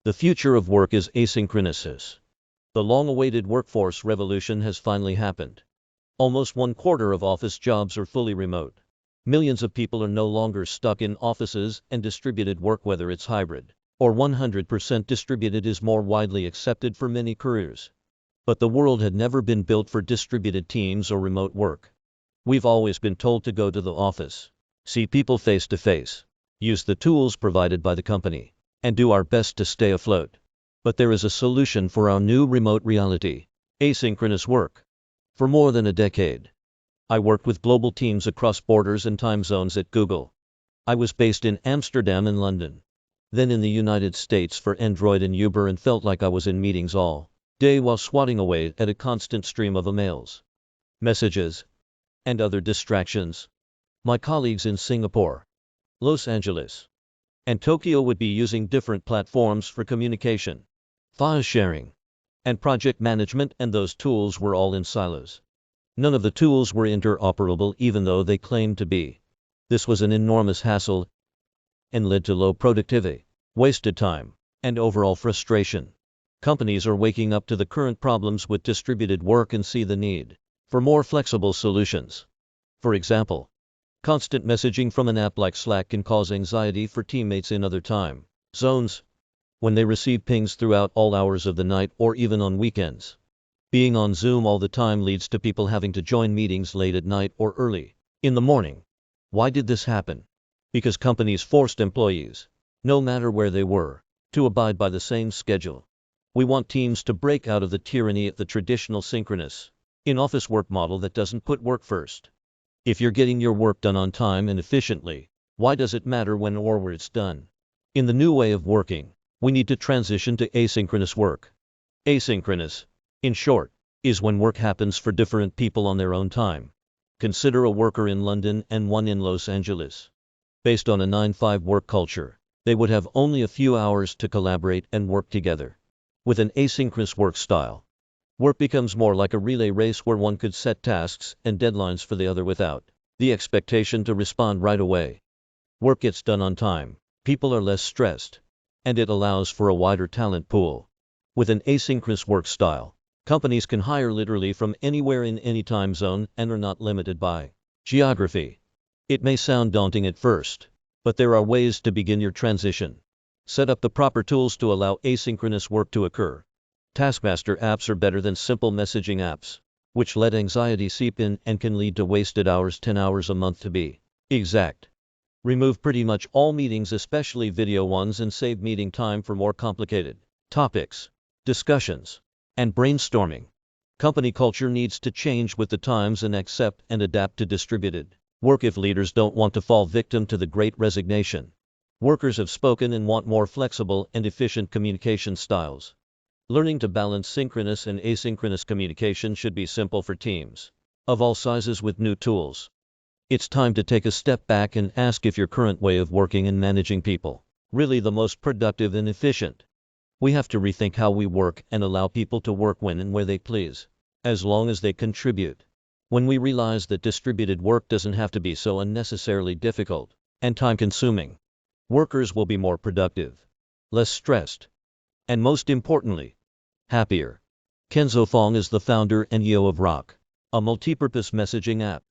The future of work is asynchronous. The long-awaited workforce revolution has finally happened. Almost 1/4 of office jobs are fully remote. Millions of people are no longer stuck in offices, and distributed work, whether it's hybrid or 100% distributed, is more widely accepted for many careers. But the world had never been built for distributed teams or remote work. We've always been told to go to the office, see people face to face, use the tools provided by the company, and do our best to stay afloat. But there is a solution for our new remote reality: asynchronous work. For more than a decade, I worked with global teams across borders and time zones at Google. I was based in Amsterdam and London, then in the United States for Android and Uber, and felt like I was in meetings all day while swatting away at a constant stream of emails, messages, and other distractions. My colleagues in Singapore, Los Angeles, and Tokyo would be using different platforms for communication, file sharing, and project management, and those tools were all in silos. None of the tools were interoperable, even though they claimed to be. This was an enormous hassle and led to low productivity, wasted time, and overall frustration. Companies are waking up to the current problems with distributed work and see the need for more flexible solutions. For example, constant messaging from an app like Slack can cause anxiety for teammates in other time zones, when they receive pings throughout all hours of the night or even on weekends. Being on Zoom all the time leads to people having to join meetings late at night or early in the morning. Why did this happen? Because companies forced employees, no matter where they were, to abide by the same schedule. We want teams to break out of the tyranny of the traditional synchronous, in-office work model that doesn't put work first. If you're getting your work done on time and efficiently, why does it matter when or where it's done? In the new way of working, we need to transition to asynchronous work. Asynchronous, in short, is when work happens for different people on their own time. Consider a worker in London and one in Los Angeles. Based on a 9-5 work culture, they would have only a few hours to collaborate and work together. With an asynchronous work style, work becomes more like a relay race where one could set tasks and deadlines for the other without the expectation to respond right away. Work gets done on time, people are less stressed, and it allows for a wider talent pool. With an asynchronous work style, companies can hire literally from anywhere in any time zone and are not limited by geography. It may sound daunting at first, but there are ways to begin your transition. Set up the proper tools to allow asynchronous work to occur. Taskmaster apps are better than simple messaging apps, which let anxiety seep in and can lead to wasted hours, 10 hours a month to be exact. Remove pretty much all meetings, especially video ones, and save meeting time for more complicated topics, discussions, and brainstorming. Company culture needs to change with the times and accept and adapt to distributed work if leaders don't want to fall victim to the Great Resignation. Workers have spoken and want more flexible and efficient communication styles. Learning to balance synchronous and asynchronous communication should be simple for teams of all sizes with new tools. It's time to take a step back and ask if your current way of working and managing people really the most productive and efficient. We have to rethink how we work and allow people to work when and where they please, as long as they contribute. When we realize that distributed work doesn't have to be so unnecessarily difficult and time-consuming, workers will be more productive, less stressed, and most importantly, happier. Kenzo Fong is the founder and CEO of Rock, a multipurpose messaging app.